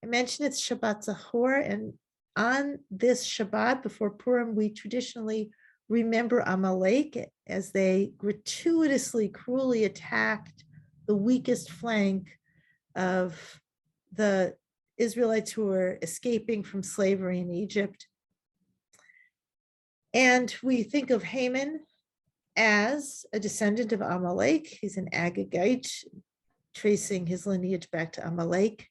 mentioned it's Shabbat Zahor, and on this Shabbat before Purim, we traditionally remember Amalek as they gratuitously, cruelly attacked the weakest flank of the Israelites who were escaping from slavery in Egypt. And we think of Haman as a descendant of Amalek. He's an Agagite, tracing his lineage back to Amalek.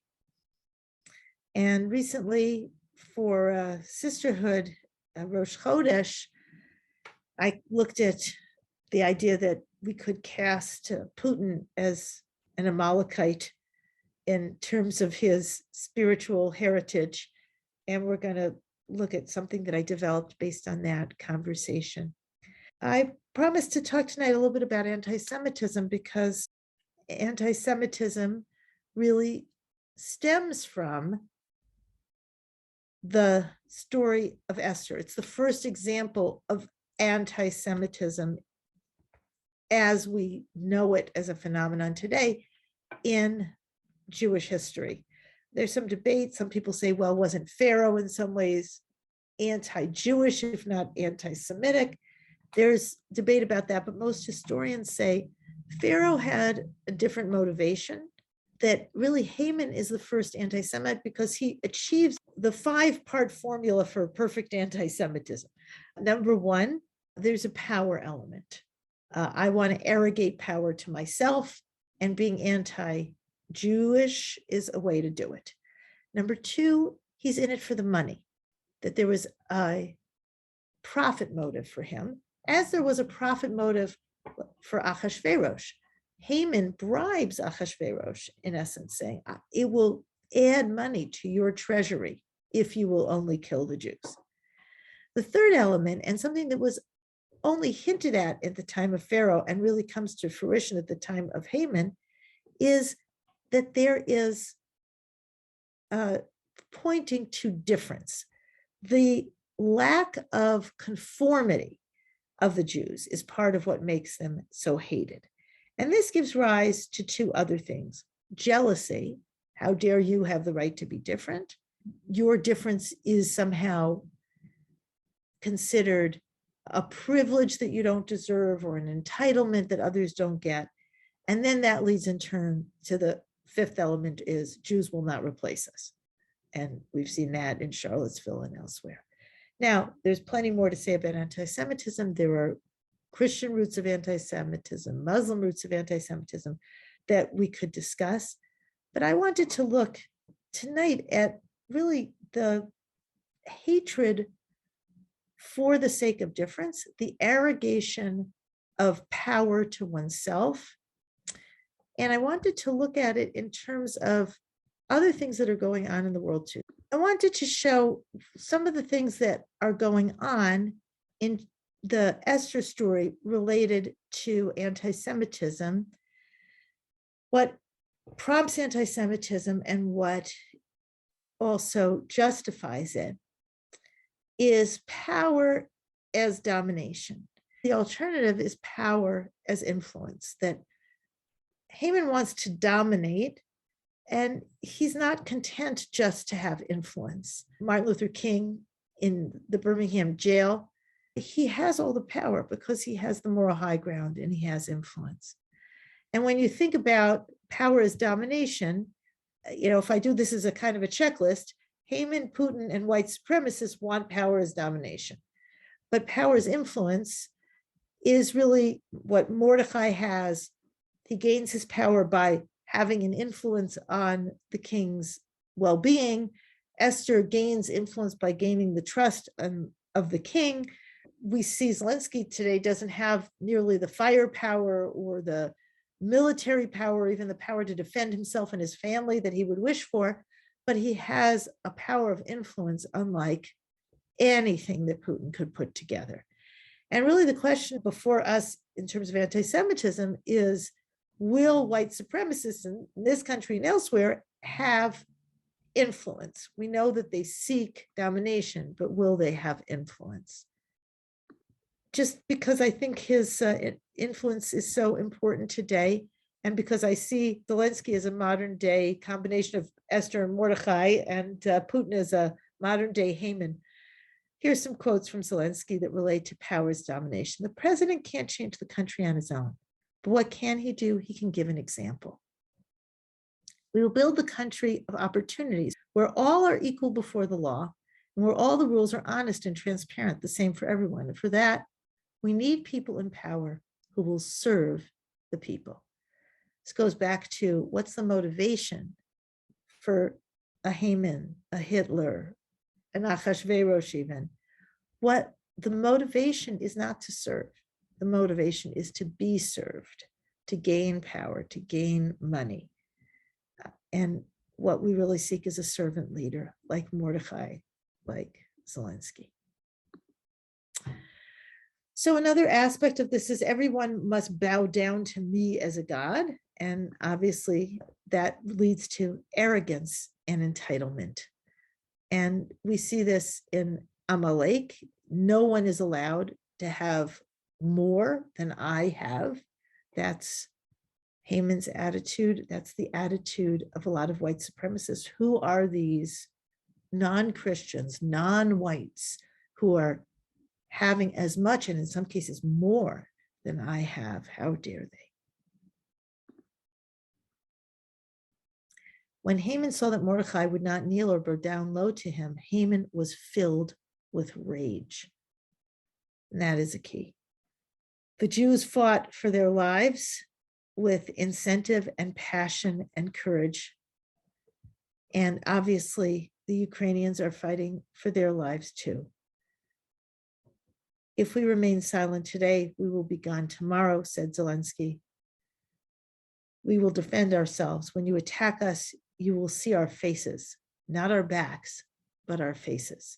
And recently, for Sisterhood, Rosh Chodesh, I looked at the idea that we could cast Putin as an Amalekite in terms of his spiritual heritage. And we're going to look at something that I developed based on that conversation. I promised to talk tonight a little bit about anti-Semitism because anti-Semitism really stems from the story of Esther. It's the first example of anti-Semitism as we know it as a phenomenon today in Jewish history. There's some debate. Some people say, well, wasn't Pharaoh in some ways anti-Jewish, if not anti-Semitic? There's debate about that, but most historians say Pharaoh had a different motivation, that really Haman is the first anti-Semite because he achieves the 5-part formula for perfect anti-Semitism. Number one, there's a power element. I want to arrogate power to myself, and being anti-Jewish is a way to do it. Number two, he's in it for the money, that there was a profit motive for him, as there was a profit motive for Achashverosh. Haman bribes Achashverosh, in essence, saying, it will add money to your treasury if you will only kill the Jews. The third element, and something that was only hinted at the time of Pharaoh and really comes to fruition at the time of Haman, is that there is pointing to difference. The lack of conformity of the Jews is part of what makes them so hated. And this gives rise to two other things. Jealousy. How dare you have the right to be different? Your difference is somehow considered a privilege that you don't deserve or an entitlement that others don't get. And then that leads in turn to the fifth element is Jews will not replace us. And we've seen that in Charlottesville and elsewhere. Now, there's plenty more to say about anti-Semitism. There are Christian roots of anti-Semitism, Muslim roots of anti-Semitism that we could discuss. But I wanted to look tonight at really the hatred for the sake of difference, the arrogation of power to oneself. And I wanted to look at it in terms of other things that are going on in the world too. I wanted to show some of the things that are going on in the Esther story related to anti-Semitism, what prompts anti-Semitism and what also justifies it is power as domination. The alternative is power as influence, that Haman wants to dominate and he's not content just to have influence. Martin Luther King in the Birmingham jail, he has all the power because he has the moral high ground and he has influence. And when you think about power as domination, if I do this as a kind of a checklist, Haman, Putin, and white supremacists want power as domination. But power as influence is really what Mordecai has. He gains his power by having an influence on the king's well-being. Esther gains influence by gaining the trust of the king. We see Zelensky today doesn't have nearly the firepower or the military power, even the power to defend himself and his family that he would wish for, but he has a power of influence unlike anything that Putin could put together. And really the question before us in terms of anti-Semitism is, will white supremacists in this country and elsewhere have influence? We know that they seek domination, but will they have influence? Just because I think his influence is so important today, And because I see Zelensky as a modern day combination of Esther and Mordecai, and Putin as a modern day Haman, here's some quotes from Zelensky that relate to power's domination. The president can't change the country on his own, but what can he do? He can give an example. We will build the country of opportunities where all are equal before the law and where all the rules are honest and transparent, the same for everyone. And for that, we need people in power who will serve the people. This goes back to what's the motivation for a Haman, a Hitler, an Achashverosh even. What the motivation is not to serve. The motivation is to be served, to gain power, to gain money. And what we really seek is a servant leader like Mordecai, like Zelensky. So another aspect of this is everyone must bow down to me as a god. And obviously that leads to arrogance and entitlement. And we see this in Amalek. No one is allowed to have more than I have. That's Haman's attitude. That's the attitude of a lot of white supremacists. Who are these non-Christians, non-whites, who are having as much, and in some cases more, than I have? How dare they? When Haman saw that Mordecai would not kneel or bow down low to him, Haman was filled with rage. And that is a key. The Jews fought for their lives with incentive and passion and courage. And obviously, the Ukrainians are fighting for their lives too. If we remain silent today, we will be gone tomorrow, said Zelensky. We will defend ourselves. When you attack us, you will see our faces, not our backs, but our faces.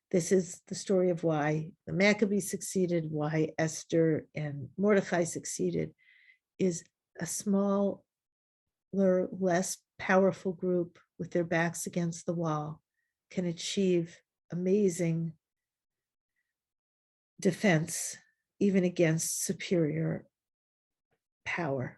This is the story of why the Maccabees succeeded, why Esther and Mordecai succeeded, is a smaller, less powerful group with their backs against the wall can achieve amazing defense, even against superior power.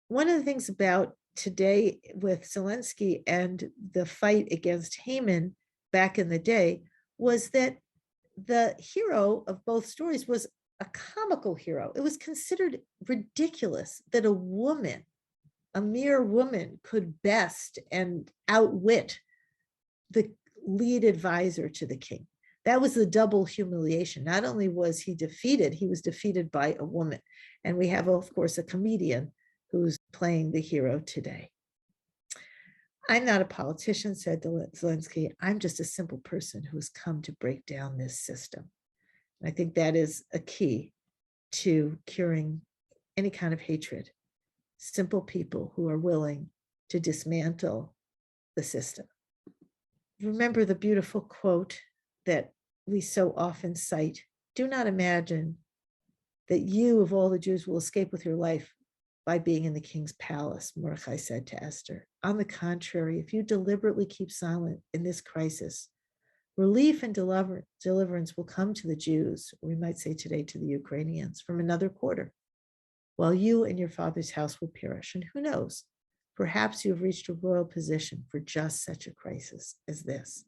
One of the things about today with Zelensky and the fight against Haman back in the day was that the hero of both stories was a comical hero. It was considered ridiculous that a woman, a mere woman, could best and outwit the lead advisor to the king. That was the double humiliation. Not only was he defeated, he was defeated by a woman. And we have, of course, a comedian who's playing the hero today. I'm not a politician, said Zelensky. I'm just a simple person who has come to break down this system. I think that is a key to curing any kind of hatred. Simple people who are willing to dismantle the system. Remember the beautiful quote that we so often cite. Do not imagine that you, of all the Jews, will escape with your life by being in the king's palace, Mordecai said to Esther. On the contrary, if you deliberately keep silent in this crisis, relief and deliverance will come to the Jews, or we might say today to the Ukrainians, from another quarter, while you and your father's house will perish. And who knows, perhaps you have reached a royal position for just such a crisis as this.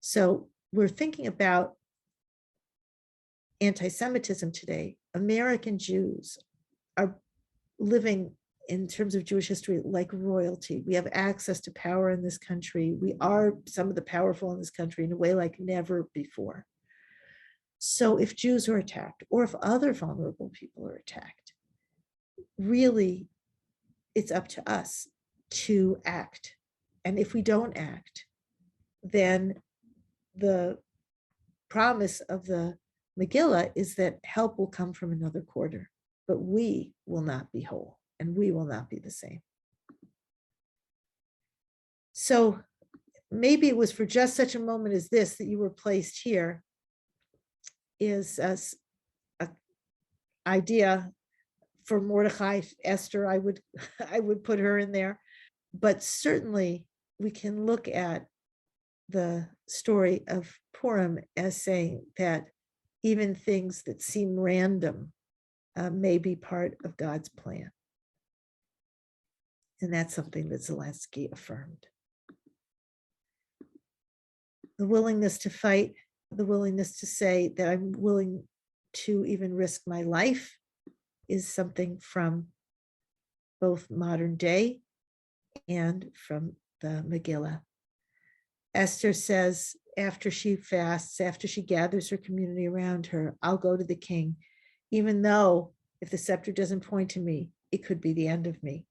So we're thinking about anti-Semitism today. American Jews are living in terms of Jewish history like royalty. We have access to power in this country. We are some of the powerful in this country in a way like never before. So if Jews are attacked, or if other vulnerable people are attacked, really it's up to us to act. And if we don't act, then the promise of the Megillah is that help will come from another quarter, but we will not be whole and we will not be the same. So maybe it was for just such a moment as this that you were placed here, is an idea for Mordecai, Esther. I would put her in there, but certainly we can look at the story of Purim as saying that even things that seem random may be part of God's plan. And that's something that Zelensky affirmed. The willingness to fight, the willingness to say that I'm willing to even risk my life is something from both modern day and from the Megillah. Esther says, after she fasts, after she gathers her community around her, I'll go to the king, even though if the scepter doesn't point to me, it could be the end of me.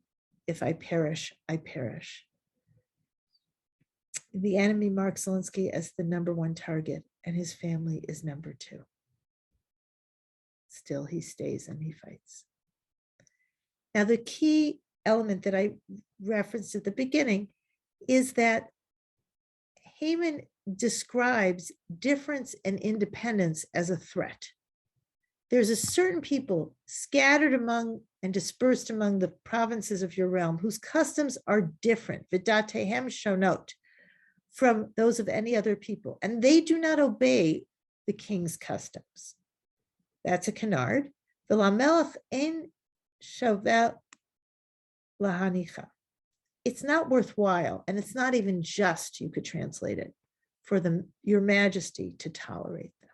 If I perish, I perish. The enemy marks Zelensky as the #1 target, and his family is #2. Still, he stays and he fights. Now, the key element that I referenced at the beginning is that Haman describes difference and independence as a threat. There's a certain people scattered among and dispersed among the provinces of your realm whose customs are different, vidatehem shonot, from those of any other people, and they do not obey the king's customs. That's a canard. V'lamelech ein shavel lahanicha. It's not worthwhile, and it's not even just, you could translate it, for your majesty to tolerate them.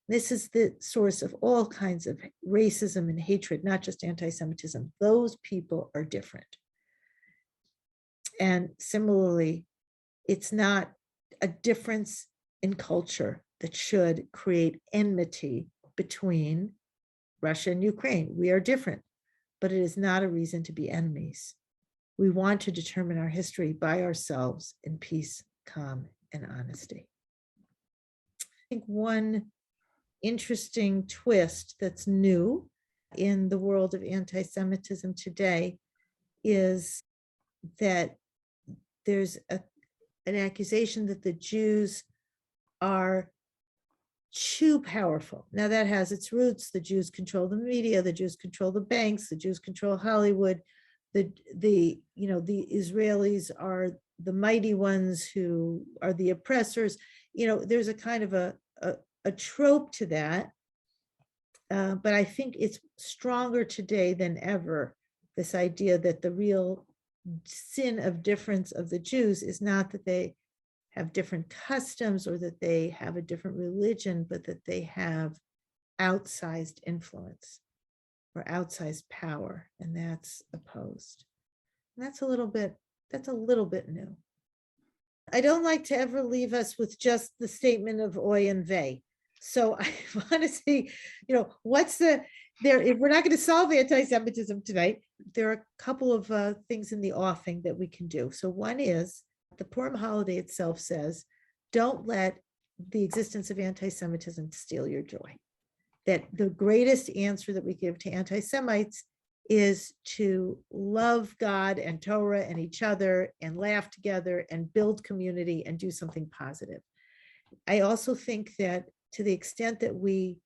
This is the source of all kinds of racism and hatred, not just anti-Semitism. Those people are different. And similarly, it's not a difference in culture that should create enmity between Russia and Ukraine. We are different, but it is not a reason to be enemies. We want to determine our history by ourselves in peace, calm, and honesty. I think one interesting twist that's new in the world of anti-Semitism today is that there's an accusation that the Jews are too powerful. Now, that has its roots. The Jews control the media, the Jews control the banks, the Jews control Hollywood. The Israelis are the mighty ones who are the oppressors. There's a kind of a trope to that, but I think it's stronger today than ever, this idea that the real sin of difference of the Jews is not that they have different customs or that they have a different religion, but that they have outsized influence or outsized power, and that's opposed. And that's a little bit new. I don't like to ever leave us with just the statement of oy and vey. So I want to see, what's there? If we're not going to solve anti-Semitism tonight, there are a couple of things in the offing that we can do. So one is the Purim holiday itself says, don't let the existence of anti-Semitism steal your joy. That the greatest answer that we give to anti-Semites is to love God and Torah and each other and laugh together and build community and do something positive. I also think that to the extent that we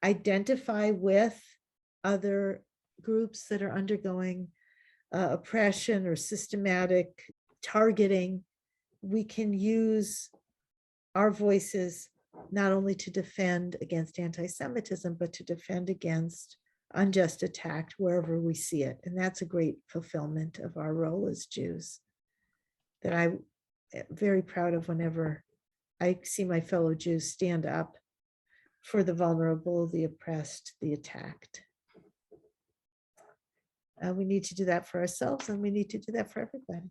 identify with other groups that are undergoing oppression or systematic targeting, we can use our voices not only to defend against anti-Semitism, but to defend against unjust attack wherever we see it. And that's a great fulfillment of our role as Jews that I'm very proud of whenever I see my fellow Jews stand up for the vulnerable, the oppressed, the attacked. We need to do that for ourselves, and we need to do that for everybody.